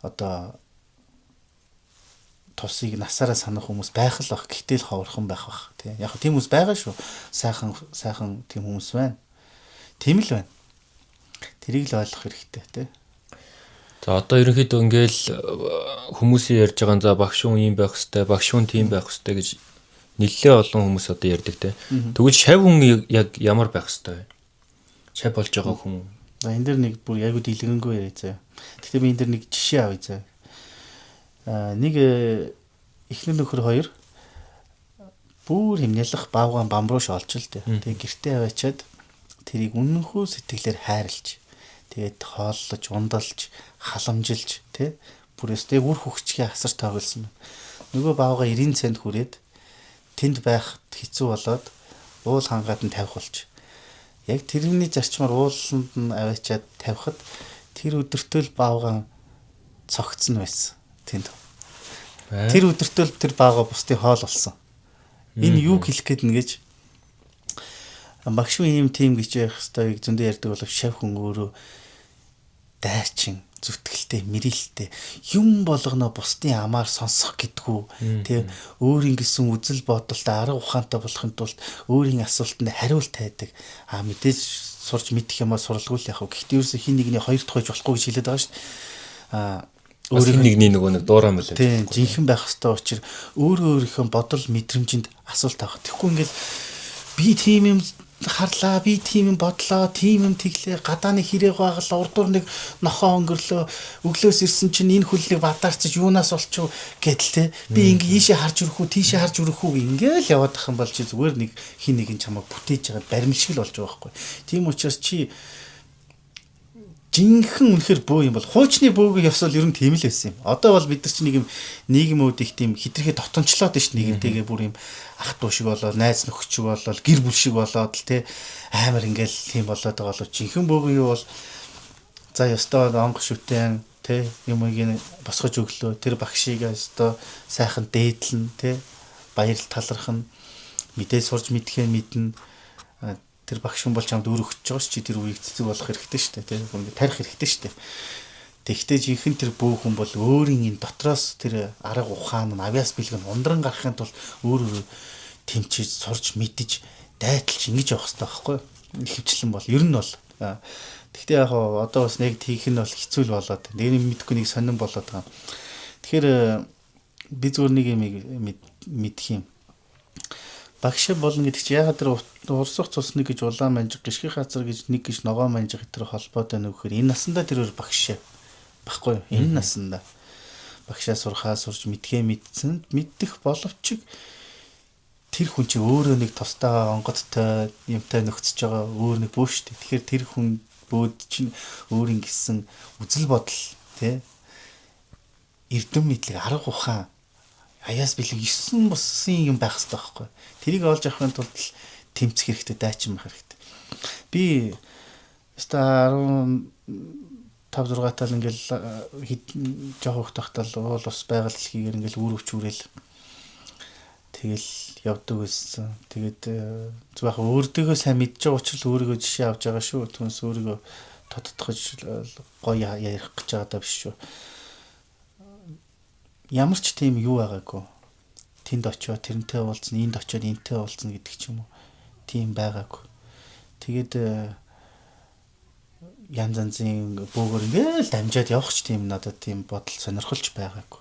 одоо тусыг насаараа санах хүмүүс байх л бах. Гэхдээ л ховорхон байх бах. Тий. Яг тийм хүмүүс байгаа шүү. Сайхан тийм хүмүүс байна. Тийм л байна. Тэрийг л ойлгох хэрэгтэй тий. За одоо ерөнхийдөө ингээл хүмүүсийн ярьж байгаа за багш хүн юм байх хэвээр, багш хүн тийм байх хэвээр гэж нэлээд олон хүмүүс одоо ярьдаг тий. Тэгвэл шав хүн яг ямар байх хэвээр вэ? Шав болж байгаа хүн. Энэ дэр нэг бүр яг дэлгэнгүй яриа заа. Гэхдээ би энэ дэр нэг жишээ авъя заа. Нэг эхнэр нөхөр хоёр бүр хэмнэлэх баавгаан бамрууш олж л дээ. Тэгээ гэртээ аваачаад тэрийг үнэнхүү сэтгэлээр хайрлж тэгээд хооллож, ундалж, халамжилж тий бүр өстэй үр хөвчгийн асар тоглосон. Нөгөө баавга 90 цент хүрээд тэнд байх хэцүү болоод уул хангаад нь тавих болж. Яг тэрний зарчмаар ууланд нь аваачаад тавихад тэр өдөртөө л баавгаан цогцсон байсан. Тэнд. Тэр өдөртөө л тэр баага бусдын хоол болсон. Энэ юу хэлэх гээд нэгэж багш ийм тим гэж явах хэвээр зөндөө ярьдаг болов шав хүн өөрөө дайчин, зүтгэлтэй, мэрэлтэй юм болгоно бусдын амаар сонсох гэдгүү. Тэ өөрийн гэсэн үзэл бодолтой арга ухаантай болохын тулд өөрийн асуултанд хариулт тайдаг. Мэдээж сурч мэдэх юмаа суралгүй л яах вэ? Гэхдээ ерөөсө хин нэгний хоёр дахь байж болохгүй гэж хэлээд байгаа шүү дээ. Өөрийн нэгний нөгөө нэг дуурай мөлий. Тийм, жинхэнэ байх хэвээр учраас өөрийнхөө бодол мэдрэмжинд асуулт авах. Тэгэхгүй ингээл би тийм юм харлаа, би тийм юм бодлоо, тийм юм тэглээ, гадааны хэрэг байгалаа, урдуур нэг нохоо өнгөрлөө, өглөөс ирсэн чинь энэ хүллийг бадаарчиж юунаас олчих гэдэл те. Би ингээ ийшээ харж өрөх үү, тийшээ харж өрөх үү ингээл яваад ах юм бол чи зүгээр нэг хин нэг нь чамаа бүтээж байгаа баримл шиг л болж байгаа байхгүй. Тийм учраас чи жинхэнэ үнэхэр бөө юм бол хуучны бөөгийн ёсол ер нь тийм л байсан юм. Одоо бол бид нар чи нэг юм нийгмүүд их тийм хитрхээ дотончлоод шүү дээ нэгэнтэйгээ бүр юм ах トゥ шиг болоо, найз нөхөд шиг болоо, гэр бүл шиг болоод л те амар ингээл тийм болоод байгаа болов жинхэнэ бөөгийн юу бол за ёстой онго шүтэн те юмыг босгож өглөө тэр багшийг ёстой сайхан дээдлэн те баярлал талархна мэдээ сурж мэдхээ мэднэ. Тэр багш хүн бол чамд өөр өгч байгаа чи тэр үеийг цэцэг болох хэрэгтэй шүү дээ тийм ингээд тарих хэрэгтэй шүү дээ. Тэгвэл жинхэнэ тэр бөө хүн бол өөрийн энэ дотроос тэр арга ухаан нь авяас бэлэг нь ундран гарахын тулд өөр тэмчиж сурж мэдж дайталж ингэж явах хэрэгтэй байхгүй юу? Хөвчлэн бол ер нь бол тэгтээ яг одоо бас нэг тийх нь бол хэцүү л болоод нэг мэдхгүй нэг сонирн болоод байгаа. Тэгэхээр би зүгээр нэг юм мэдх юм. Багш болно гэдэг чи ягаад тэр урсах цусны гэж улаан манжиг гიშгэх хазар гэж нэг гэж ногоо манжиг тэр холбоотой нөхөр энэ насандаа тэрээр багш баггүй энэ насандаа багшаа сурхаа сурж мэдхээ мэдсэн мэддэх боловч тэр хүн чи өөрөө нэг тустай онгодтой юмтай нөхцөж байгаа өөр нэг бөө штэ. Тэгэхээр тэр хүн бөөд чинь өөрийн гэсэн үзэл бодол тий эрдэм мэдлэг арга ухаан аяас билүү 9 бусын юм байх хэрэгтэй байхгүй. Тэрийг олж авахын тулд тэмцэх хэрэгтэй, дайчин байх хэрэгтэй. Би өста 15 6 тал ингээл жоох хөх тахтал уул ус байгаль дэлхийгээр ингээл үр өвчүүрэл тэгэл явдаг байсан. Тэгээд зүгэх өөртөө сайн мэдж байгаа учраас өөрийгөө жишээ авч байгаа шүү. Түнс өөрийгөө тодтогч гоё ярих гэж байгаа даа биш шүү. Ямар ч тийм юу байгаагүй. Тэнд очиод тэрнтэй уулзна, энд очиод энтэй уулзна гэдэг ч юм уу. Тийм байгаагүй. Тэгээд янз янзын бөөгөр ингээл дамжаад явах ч тийм надад тийм бодол сонирхолж байгаагүй.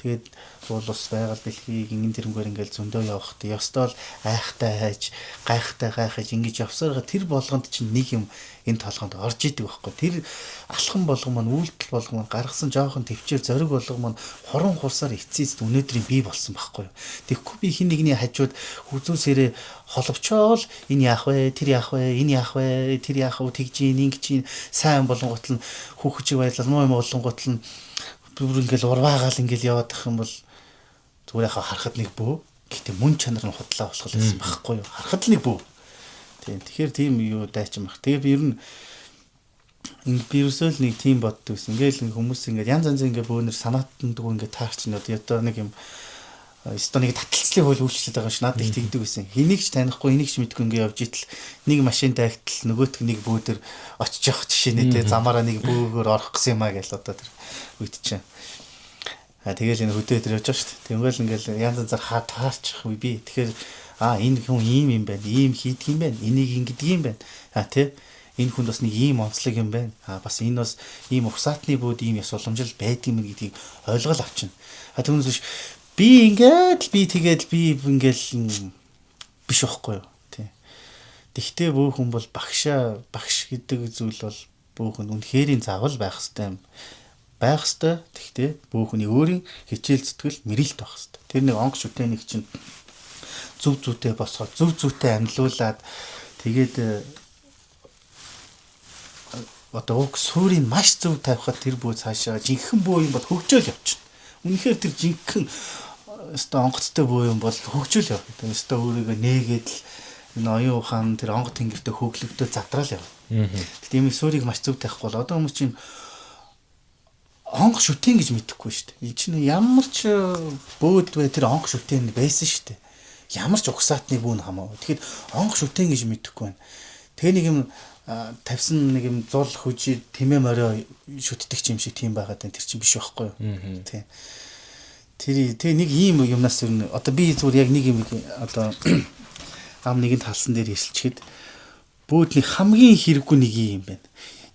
Тэгээд уул ус байгаль дэлхийг ингэн тэрнгээр ингээл зөндөө явахдаа ёстой л айхтай хайж, гайхтай гайхаж ингэж явсараа тэр болгонд чинь нэг юм энэ толгонд орж идэг байхгүй. Тэр алхам болгон маань үйлдэл болгон маань гаргасан жоохон төвчээр зориг болгон маань хорон хурсаар эцэст өнөөдрийн бий болсон байхгүй. Тэгэхгүй би хин нэгний хажууд хүзүүсээрээ холбочоол энэ яах вэ, тэр яах вэ, энэ яах вэ, тэр яах вэ тэгж ингэж сайн болонгот нь хүүхчиг баярлал муу болонгот нь бүр ингээл урваагаал ингээл яваад ах юм бол зүгээр яхаа харахад нэг бөө. Гэхдээ мөн чанар нь худлаа болох байсан байхгүй юу? Харахад л нэг бөө. Тийм. Тэгэхээр тийм юу дайчин баг. Тэгээ би ер нь ерөөсөө л нэг тийм боддог гэсэн. Ингээл хүмүүс ингээд янз янз ингээд бөөнөр санаатандгүй ингээд таарч нь одоо нэг юм өстө нэг таталцлын хууль үйлчлээд байгаа юм шиг надад их тэгдэг байсан. Хэнийг ч танихгүй, энийг ч мэдгүй ингээд явж итэл нэг машин дайгтал нөгөөтг нэг бөөдөр очиж явах жишээ нэ тэ замаараа нэг бөөгөр орох гэсэн юм аа гэж одоо тэр үйт чинь. Тэгэл энэ хөдөө дээр явж байгаа шүү дээ. Тэнгөөл ингээл янз янзаар таарчих үе би. Тэгэхээр энэ хүн ийм юм байна, ийм хийдэг юм байна, энийг ингэдэг юм байна. Тэ энэ хүн бас нэг ийм онцлог юм байна. Бас энэ бас ийм ухсаатны бүүд ийм яс уламжил байдаг юм гэдгийг ойлгол авчна. Түүнээс биш би ингээд би ингээл биш байхгүй юу. Тэ. Тэгтээ бөөхөн бол багш гэдэг зүйл бол бөөхөн үнэхэрийн заавал байх хэрэгтэй юм. Байх ёстой. Тэгтээ бөөхний өөрийн хичээл зүтгэл мэрэлт байх ёстой. Тэр нэг онц шүтээнийг чинь зүв зүйтэй босгоод зүв зүйтэй амьлуулад тэгээд одоо уг суурийг маш зөв тавихад тэр бүү цаашаа жинхэнэ бүү юм бол хөгжөөл явчихна. Үнэхээр тэр жинхэнэ өстө онгоцтой бүү юм бол хөгжөөл явах. Өстө өөрийгөө нээгээд л энэ оюун ухаан тэр онгот тэнгэртээ хөглөгдөө задраал явна. Тэгтээ ийм суурийг маш зөв тавихгүй бол одоо хүмүүс чинь онх шүтэн гэж мэдэхгүй шүү дээ. Энэ чинь ямар ч бөөд бай тэр онх шүтэн байсан шүү дээ. Ямар ч угсаатны бүүн хамаагүй. Тэгэхэд онх шүтэн гэж мэдэхгүй байна. Тэгээ нэг юм тавьсан нэг юм зул хөжи тэмээ морио шүтдэг юм шиг тийм байгаад байна. Тэр чинь биш байхгүй юу? Тий. Тэр нэг ийм юмнаас юу одоо би зүгээр яг нэг юм одоо ам нэгэн талсан дээр хэлчихэд бөөдний хамгийн хэрэггүй нэг юм байна.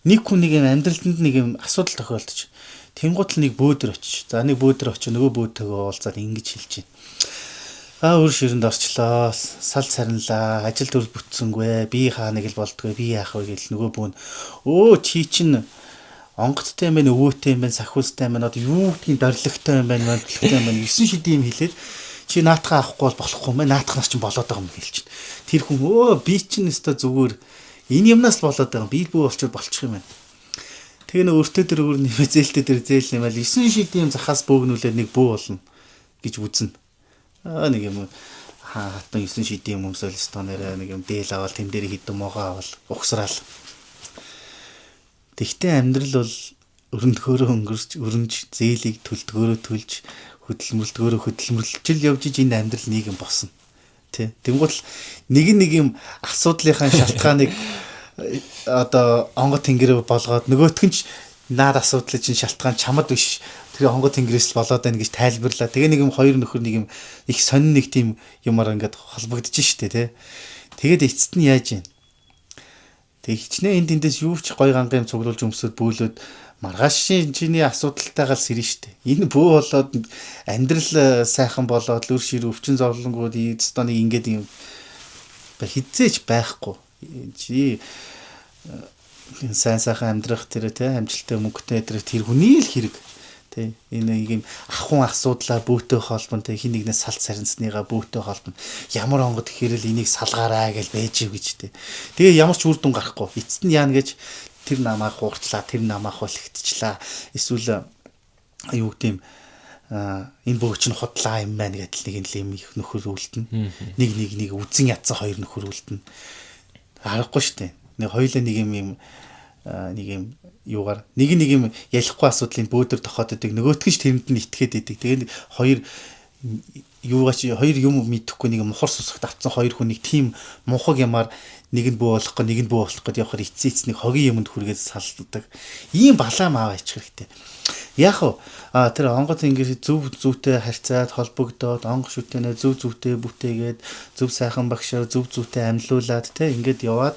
Нэг хүн нэг юм амьдралд нэг юм асуудал тохиолдож тэнгуут л нэг бөөдөр очиж. За нэг бөөдөр очиж нөгөө бөөдтэйгээ уулзаад ингэж хэлж байна. Өөр ширэнд орчлоо. Сал царнлаа. Ажил дүр бүтсэнгүй. Би хаа нэг л болдгоо. Би яах вэ гэл нөгөө бүүн. Чи чинь онгоцтой юм байна, өвөөтэй юм байна, сахиустай юм байна. Одоо юу гэдгийг дорилогтой юм байна, мөрөлттэй юм байна. 9 шидийн юм хэлээд чи наатахаа авахгүй бол болохгүй юм байна. Наатах нас чинь болоод байгаа юм хэлж байна. Тэр хүн би чинь өстой зүгээр энэ юмнаас л болоод байгаа. Би бүү болчих юм байна. Тэгээ нэг өөртөө тэр өөр нэмээ зээлтэй тэр зээл нэмэл 9 шидийн захаас бөөгнүүлээд нэг бүү болно гэж үзнэ. Нэг юм хатан 9 шидийн өмсөл стонераа нэг юм дээл аваад тэм дээр хідэн могоо авал угсраал. Тэгтээ амьдрал бол өрөндгөөрөө өнгөрч өрнж зээлийг төлдгөөрөө төлж хөдөлмөрлөж явж энэ амьдрал нийгэм босно. Тэ. Тэнгуут л нэг юм асуудлынхаа шалтгааныг одоо онгот тэнгэрээ болгоод нөгөөх нь ч наад асуудлын чинь шалтгаан чамд биш тэр онгот тэнгэрээс л болоод байна гэж тайлбарлаа. Тэгээ нэг юм хоёр нөхөр нэг юм их сонин нэг тийм юмар ингээд холбогдож штэ тий. Тэгээд эцэст нь яаж юм? Тэг хичнээн энд тэндээс юу ч гой ганга юм цуглуулж өмсөд бөөлөд маргаашийн чиний асуудалтайгаа л сэрнэ штэ. Энэ бөө болоод амьдрал сайхан болоод л өр шир өвчин зовлонгууд эцэстээ нэг ингээд юм хизээч байхгүй. Чи сайн сайхан амьдрах тэр тий амжилттай мөнгөтэй тэр хүний л хэрэг тий энэ юм ахын асуудлаа бөөтөө холбонтой хин нэгнээс салт сарнцныгаа бөөтөө холбоно ямар онгод гэхэрэл энийг салгаараа гэж байж гэж тий тэгээ ямар ч үр дүн гарахгүй эцэст нь яана гэж тэр намаа хуурчлаа тэр намаа хулигдчихлаа эсвэл юу гэдэм энэ бөгөөч нь худлаа юм байна гэдэл нэг л юм их нөхөр үлдэнэ. Нэг үзэн ядсан хоёр нөхөр үлдэнэ. Аргагүй штэ. Нэг хоёулаа нэг юм юугаар нэг юм ялахгүй асуудлыг бөөдөр тохиоддаг нөгөөтгөн ч тэрэнд нь итгээд идэг. Тэгээд хоёр юм мэдэхгүй нэг мухар сусагт авцсан хоёр хүнийг тийм мунхаг ямаар нэг нь бөө болохгүй нэг нь бөө болох гэдээ явахаар эцээц нэг хогийн юмд хүргээд салдаг. Ийм балаа маав ачих хэрэгтэй. Яг тэр онгоц ингээд зөв зүйтэй харьцаад холбогдоод онгоц шүтэнэ зөв зүйтэй бүтээгээд зөв сайхан багшаар зөв зүйтэй амьлуулад те ингээд яваад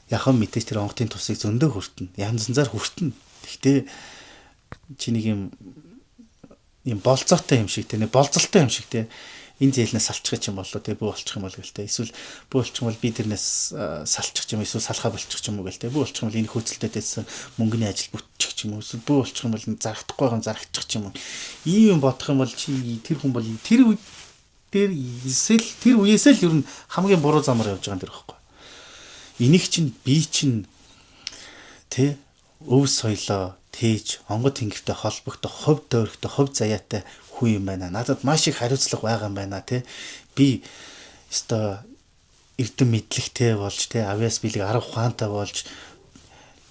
яхан мэдээж тэр онготын тусыг зөндөө хүртэнэ. Янз янзаар хүртэнэ. Гэхдээ чи нэг юм болцоотой юм шиг те нэг болцолтой юм шиг те энэ зээлнээс салчих юм болоо те бүү болчих юм бол гэлтэй. Эсвэл бүү болчих юм бол би тэрнээс салчих юм эсвэл салхаа болчих юм уу гэлтэй. Бүү болчих юм бол энэ хөөцөлтөд байсан мөнгөний ажил бүтчих юм уу эсвэл бүү болчих юм бол зарагдахгүй байгаа зарагчих юм уу. Ийм бодох юм бол чи тэр хүн бол тэр үеэс л ер нь хамгийн буруу замаар явж байгаа юм дэр байхгүй. Энийг чинь би чинь тэ өв соёлоо тээж онгод тэнгэртэй холбогдох хов дөрөхтэй хов заяатай хүн юм байна. Надад маш их хариуцлага байгаа юм байна те. Би өстой эрдэм мэдлэгтэй болж те авьяас билэг арга ухаантай болж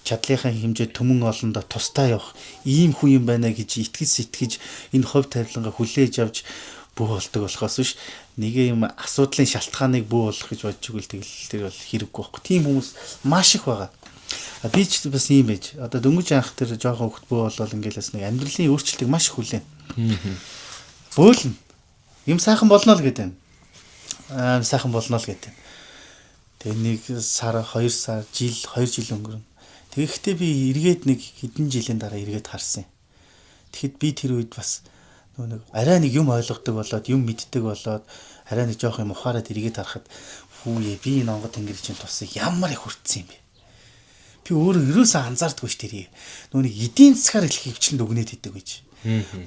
чадлынхаа хэмжээ төмөн олондоо тустай явах ийм хүн юм байна гэж итгэж энэ хов тавилангаа хүлээж авч бүү болдог болохоос биш нэг юм асуудлын шалтгааныг бүү болох гэж бодж игэл тэгэл тэр бол хэрэггүй байхгүй. Тийм хүмүүс маш их байгаа. Би ч бас ийм байж. Одоо дөнгөж анх тэр жоохон хөвгт бөө болол ингээл бас нэг амьдралын өөрчлөлтийг маш их хүлээн. Бөөлн. Юм сайхан болно л гэдэг юм. Сайхан болно л гэдэг. Тэгээ нэг сар, 2 сар, жил, 2 жил өнгөрнө. Тэгэхдээ би эргээд нэг хэдэн жилийн дараа эргээд харсан. Тэгэхэд би тэр үед бас нэг арай нэг юм ойлгодог болоод, юм мэддэг болоод, арай нэг жоох юм ухаарад эргээд харахад хүүе би энэ онгод тэнгэр чинь тусыг ямар их хүртсэн юм бэ. Би өөрөө ерөөсөө анзаардаггүй ш тэрийг. Нүг эдийн засгаар их хөвчлөнд өгнөд идэг гэж.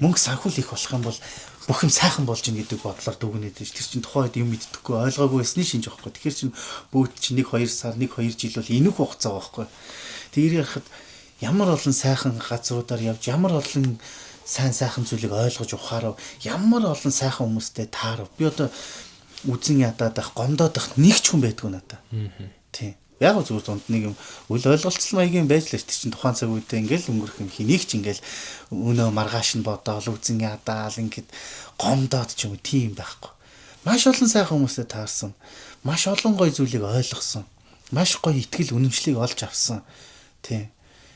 Мөнгө санхүүл их болох юм бол бүх юм сайхан болж ийн гэдэг бодлоор дүгнээд ш. Тэр чинь тухайд юм мэддэггүй ойлгоогүй байсны шинж واخхой. Тэгэхээр чинь бөөд чинь 1-2 сар 1-2 жил бол энэх хугацаа واخхой. Тэрийг харахад ямар олон сайхан газруудаар явж ямар олон сайхан зүйлийг ойлгож ухаарав. Ямар олон сайхан хүмүүстэй таарав. Би одоо үзэн ядаад ах гомдоод ах нэг ч хүн байдгүй надаа. Тийм. Яг зүгээр дунд нэг юм үл ойлголцол маягийн байж л чинь тухайн цаг үедээ ингээл өнгөрөх юм хэнийг ч ингээл өнөө маргааш нь бодоол үзэн ядаал ингээд гомдоод ч юм уу тийм байхгүй. Маш олон сайхан хүмүүстэй таарсан. Маш олон гоё зүйлийг ойлгосон. Маш гоё ихтгэл үнэмшлийг олж авсан. Тийм.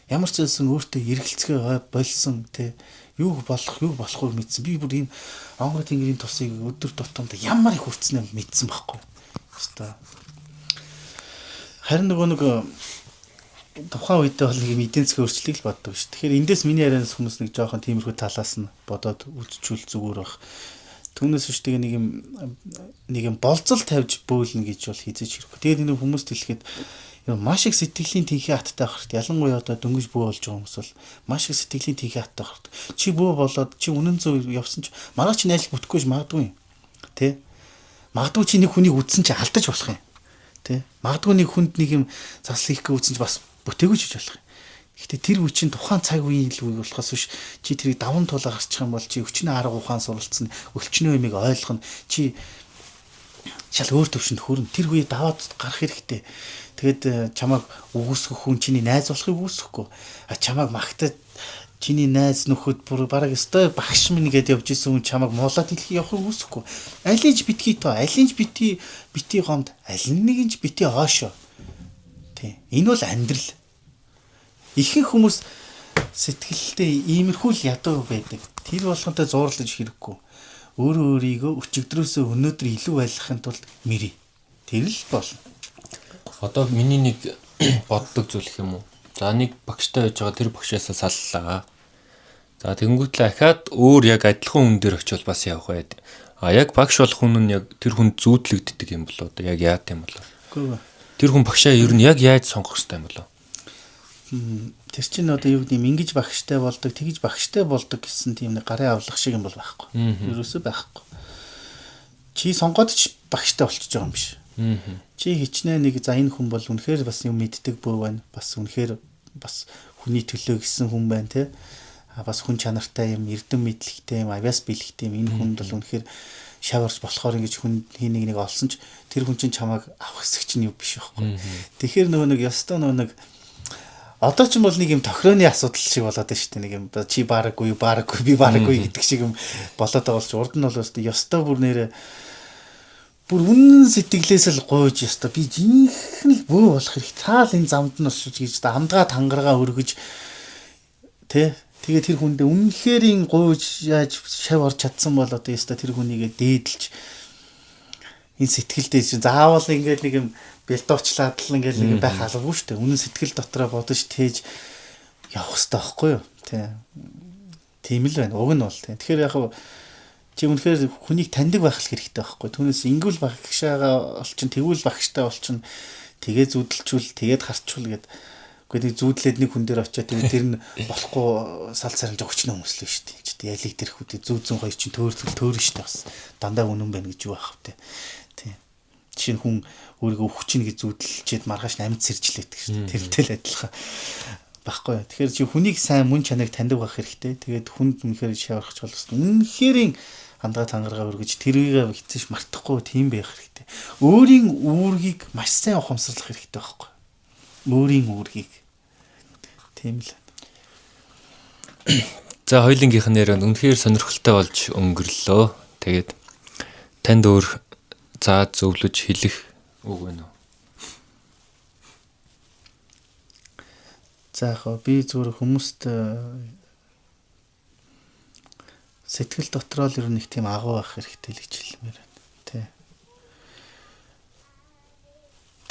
Ямар ч зүйлсэн өөртөө эргэлцгээ болсон тийм. Юу болохгүй мэдсэн. Би бүр энэ онгод тэнгэрийн тусыг өдөр тутамд ямар их хүртснээ мэдсэн байхгүй. Хэвээ. Харин нэг тухайн үедээ бол нэг эдийн засгийн өөрчлөлийг л боддог шүү. Тэгэхээр эндээс миний ярианаас хүмүүс нэг жоохон тиймэрхүү талаас нь бодоод үзчихвэл зүгээр баг. Түүнээс биш тэгээ нэг юм болцол тавьж бөөлнө гэж бол хийжэж хэрэггүй. Тэгээд энэ хүмүүст хэлэхэд маш их сэтгэлийн тэнхээ хаттай байх хэрэгтэй. Ялангуяа одоо дөнгөж бөө болж байгаа хүмүүс бол маш их сэтгэлийн тэнхээ хаттай байх хэрэгтэй. Чи бөө болоод чи үнэн зөв явсан ч мараа чи найз бүтэхгүй магадгүй юм. Тэ? Магадгүй чи нэг хүнийг үдсэн чи алдаж болох юм. Тэ? Магадгүй нэг хүнд нэг юм засал хийх гэж үдсэн чи бас бүтээгүй ч болох юм. Гэхдээ тэр үе чинь тухайн цаг үеийн л үе болохоос биш чи тэрийг даван туулаа гарчих юм бол чи өчнөө арга ухаан суралцсан өлчнөө юмыг ойлгоно. Чи шал өөр төвшөнд хүрнэ. Тэр үе даваад гарах хэрэгтэй. Тэгэд чамайг үгүйсгэх хүн чиний найз болохыг үгүйсэхгүй. Чамайг магтаад чиний найз нөхөд бүр бараг өстой багш минь гэдээ явж исэн хүн чамайг муулаад хэлхий явахыг үгүйсэхгүй. Алинж битгий тоо, алинж бити гомд, алин нэгэнж бити хоошо. Тий. Энэ бол амьдрал. Ихэнх хүмүүс сэтгэлдээ иймэрхүү л ядуу байдаг. Тэр болгонтой зуурлаж хэрэггүй. Өөрөө өөрийгөө өчигдрөөсөө өнөөдөр илүү байлгахын тулд мэрий. Тэр л болно. Одоо миний нэг боддог зүйл юм уу? За нэг багштай байж байгаа тэр багшаасаа саллаа. За тэгэнгүүтлээ ахаад өөр яг адилхан хүн дээр очивол бас явах байд. А яг багш болох хүн нь яг тэр хүнд зүүдлэгддэг юм болоо. Одоо яг яат юм болоо. Үгүй. Тэр хүн багшаа ер нь яг яаж сонгох хэрэгтэй юм болоо? Тэр чинь одоо юу гэдэг юм ингэж багштай болдог, тэгж багштай болдог гэсэн тийм нэг гарын авлах шиг юм бол байхгүй. Ерөөсөө байхгүй. Чи сонгоод ч багштай болчихж байгаа юм биш. Чи хичнээн нэг за энэ хүн бол үнэхээр бас юм мэддэг бөө байна. Бас үнэхээр бас хүний төлөө гисэн хүн байна те. бас хүн чанартай юм, эрдэм мэдлэгтэй юм, авяас бэлэгтэй юм. Энэ хүнд бол үнэхээр шаварч болохоор ингэж хүн нэг олсон ч тэр хүн чинь чамайг авах хэсэг чинь юу биш байхгүй. Тэгэхээр нөгөө нэг ёстой нөгөө нэг одоо ч юм бол нэг юм тохирооны асуудал шиг болоод байна шүү дээ. Нэг юм чи баараггүй би баараггүй гэдэг шиг юм болоод байгаа болж урд нь бол ёстой бүр нэрэ бүр үнэн сэтгэлээс л гуйж ёстой. Би жинхэнэ л бөө болох хэрэг. Таал энэ замд нь очиж гэж хамдгаа тангараа өргөж тэ тэгээ тэр хүндээ үнэнхэрийн гуйж яаж шав орж чадсан бол одоо ёстой тэр хүнийгээ дээдэлж энэ сэтгэлдээ чинь заавал ингээд нэг юм бэлдуучлаад л ингээд нэг байх албагүй шүү дээ. Үнэн сэтгэл дотроо бодож тээж явах хэрэгтэй байхгүй юу? Тийм л байна. Уг нь бол тийм. Тэгэхээр яг чи үнэхээр хүнийг таньдаг байх хэрэгтэй байхгүй. Түүнээс ингүүл багшаага олчин тэгвэл багштай олчин тэгээ зүудэлчүүл тэгээд харчвал гэд үгүй нэг зүүдлээд нэг хүн дээр очиод тэгээд тэр нь болохгүй сал сарилж өгчнө хүмүүс л шүү дээ. Чи ялыг тэр хүүдээ зүү зүүн хоёр чинь төөрөн шүү дээ бас. Дандаа үнэн байна гэж юу ах вэ? Тийм. Жишээ нь хүн өөрийгөө өвчин гэж зүудэлчихэд маргааш амьд сэржлээд гэж шүү дээ. Тэрнтэй л адилхан байхгүй. Тэгэхээр чи хүнийг сайн мөн чанарыг таньдаг байх хэрэгтэй. Тэгээд хүнд үнэхээр шаварч болох юм. Үнэхэрийн хандгаа тангараа өргөж тэрийг хэцэж мартахгүй тийм байх хэрэгтэй. Өөрийн үүргийг маш сайн ухамсарлах хэрэгтэй байхгүй. Өөрийн үүргийг. Тийм л. За хоёулынгийнх нь яриг үнэхээр сонирхолтой болж өнгөрлөө. Тэгээд танд өөр заа зөвлөж хэлэх үг байна уу? За яг би зүгээр хүмүүст сэтгэл дотроо л ер нь нэг тийм агуу байх хэрэгтэй л гэж хэлмээр байна. Тэ.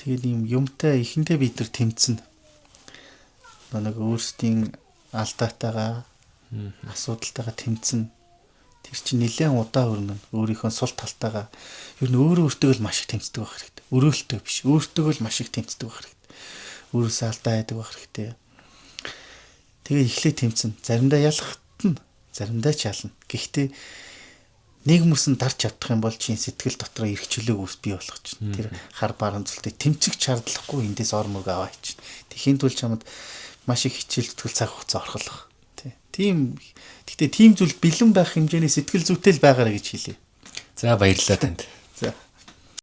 Тэгээд юм юмтай ихэндээ бид нар тэмцэнэ. Нэг өөрсдийн алдаатайгаа асуудалтайгаа тэмцэнэ. Тэр чинь нэлээд удаа өрнө. Өөрийнхөө сул талтайгаа ер нь өөртөө л маш их тэмцдэг байх хэрэгтэй. Өрөөлтөө биш. Өөртөө л маш их тэмцдэг байх хэрэгтэй. Өөрөөсөө алдаа яадаг байх хэрэгтэй. Тэгээд эхлээ тэмцэн. Заримдаа ялахтна, заримдаа ч ялна. Гэхдээ нэг хүмүүс нь дарж чадах юм бол чинь сэтгэл дотроо эрх чөлөөг ус бий болох чинь. Тэр хар барамцалтай тэмцэх шаардлагагүй эндээс ор мөргөө аваач чинь. Тэхийн тул чамд маш их хичээл зүтгэл цаг хугацаа орхолох. Тийм. Гэхдээ тийм зүйл бэлэн байх хэмжээний сэтгэл зүйтэй л байгаарэ гэж хэлье. За баярлалаа танд.